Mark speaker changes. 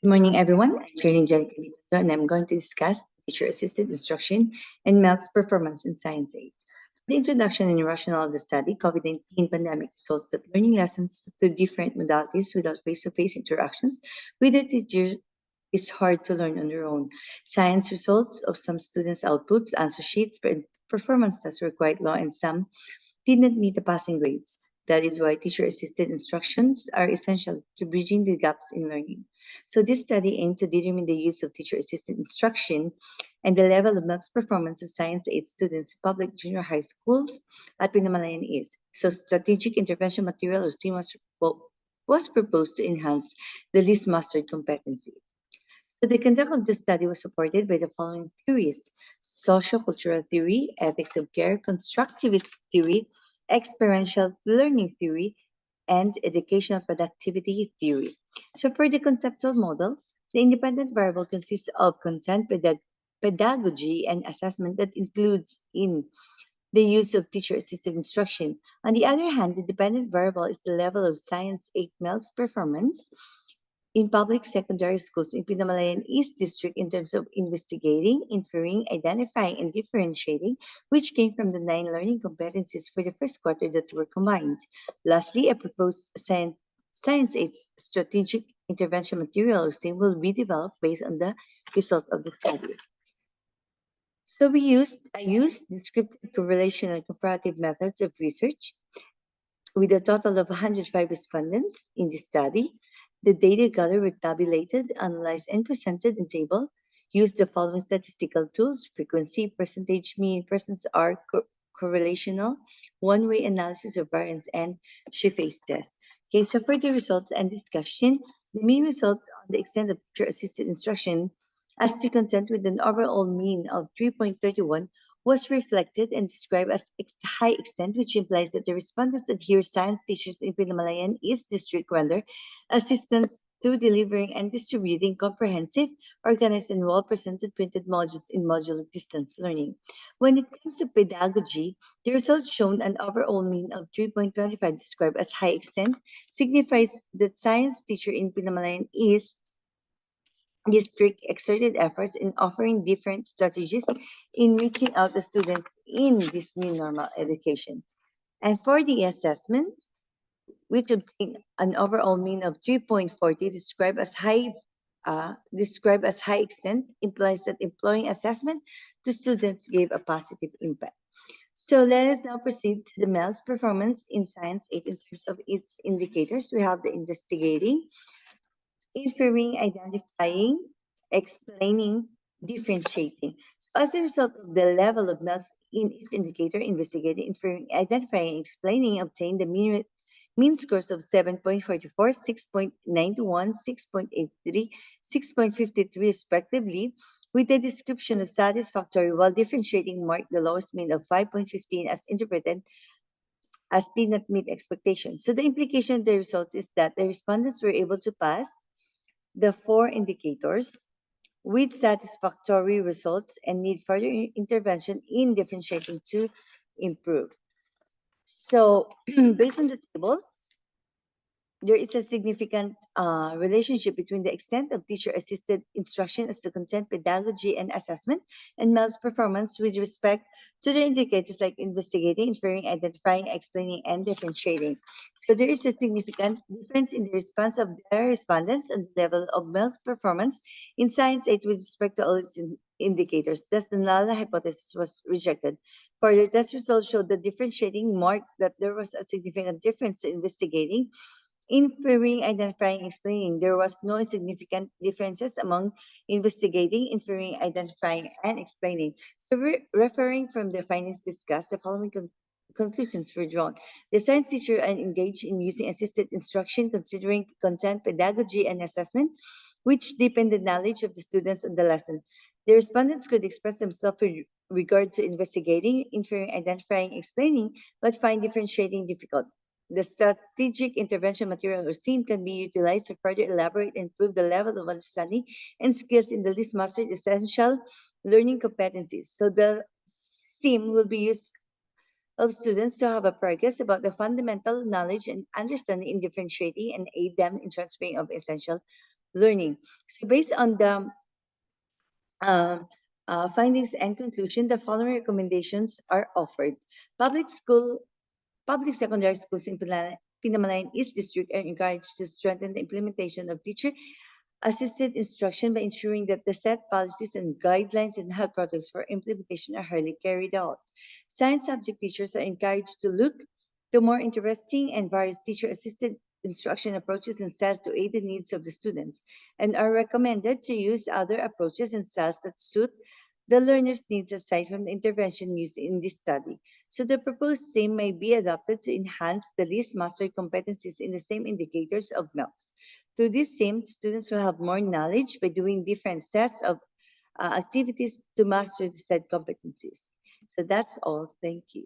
Speaker 1: Good morning, everyone. I'm Charlene, Jenica, and I'm going to discuss teacher-assisted instruction and MELCs performance in science aids. The introduction and rationale of the study, COVID-19 pandemic shows that learning lessons through different modalities without face-to-face interactions with the teachers is hard to learn on their own. Science results of some students' outputs, answer sheets, performance tests were quite low, and some did not meet the passing grades. That is why teacher-assisted instructions are essential to bridging the gaps in learning. So this study aimed to determine the use of teacher-assisted instruction and the level of maths performance of science aid students in public junior high schools at Pinamalayan is. So strategic intervention material or STEAM was proposed to enhance the least mastered competency. So the conduct of the study was supported by the following theories: social-cultural theory, ethics of care, constructivist theory, experiential learning theory, and educational productivity theory. So for the conceptual model, the independent variable consists of content, pedagogy, and assessment that includes in the use of teacher-assisted instruction. On the other hand, the dependent variable is the level of science 8 MELCs performance in public secondary schools in Pinamalayan East District in terms of investigating, inferring, identifying, and differentiating, which came from the 9 learning competencies for the first quarter that were combined. Lastly, a proposed Science 8 strategic intervention material or SIM will be developed based on the result of the study. So I used descriptive, correlation, and comparative methods of research with a total of 105 respondents in the study. The data gathered were tabulated, analyzed, and presented in table. Used the following statistical tools: frequency, percentage mean, persons are correlational, one-way analysis of variance, and she-face test. Okay, so for the results and discussion, the mean result on the extent of teacher-assisted instruction as to content with an overall mean of 3.31 was reflected and described as high extent, which implies that the respondents adhere science teachers in Pinamalayan East District render assistance through delivering and distributing comprehensive, organized, and well-presented printed modules in modular distance learning. When it comes to pedagogy, the results shown an overall mean of 3.25 described as high extent signifies that science teacher in Pinamalayan East district exerted efforts in offering different strategies in reaching out to students in this new normal education. And for the assessment, which obtained an overall mean of 3.40, described as high extent, implies that employing assessment to students gave a positive impact. So let us now proceed to the MEL's performance in Science 8 in terms of its indicators. We have the investigating, inferring, identifying, explaining, differentiating. So as a result of the level of MELCs in each indicator, investigating, inferring, identifying, explaining, obtained the mean scores of 7.44, 6.91, 6.83, 6.53 respectively, with the description of satisfactory, while differentiating marked the lowest mean of 5.15 as interpreted as did not meet expectations. So the implication of the results is that the respondents were able to pass the 4 indicators with satisfactory results and need further intervention in differentiating to improve. So based on the table, there is a significant relationship between the extent of teacher-assisted instruction as to content, pedagogy, and assessment, and MEL's performance with respect to the indicators like investigating, inferring, identifying, explaining, and differentiating. So there is a significant difference in the response of the respondents and the level of MEL's performance in Science 8 with respect to all its indicators. Thus, the null hypothesis was rejected. Further, test results showed that differentiating marked that there was a significant difference in investigating, inferring, identifying, explaining. There was no significant differences among investigating, inferring, identifying, and explaining. So referring from the findings discussed, the following conclusions were drawn. The science teacher and engaged in using assisted instruction considering content, pedagogy, and assessment, which deepened the knowledge of the students on the lesson. The respondents could express themselves with regard to investigating, inferring, identifying, explaining, but find differentiating difficult. The strategic intervention material or STEAM can be utilized to further elaborate and improve the level of understanding and skills in the least mastered essential learning competencies. So the STEAM will be used of students to have a progress about the fundamental knowledge and understanding in differentiating and aid them in transferring of essential learning. So based on the um, findings and conclusion, the following recommendations are offered. Public school Public secondary schools in Pinamalayan East District are encouraged to strengthen the implementation of teacher assisted instruction by ensuring that the set policies and guidelines and health protocols for implementation are highly carried out. Science subject teachers are encouraged to look to more interesting and various teacher assisted instruction approaches and styles to aid the needs of the students, and are recommended to use other approaches and styles that suit the learner's needs aside from the intervention used in this study. So the proposed theme may be adopted to enhance the least mastery competencies in the same indicators of MELCs. To this same, students will have more knowledge by doing different sets of activities to master the said competencies. So that's all. Thank you.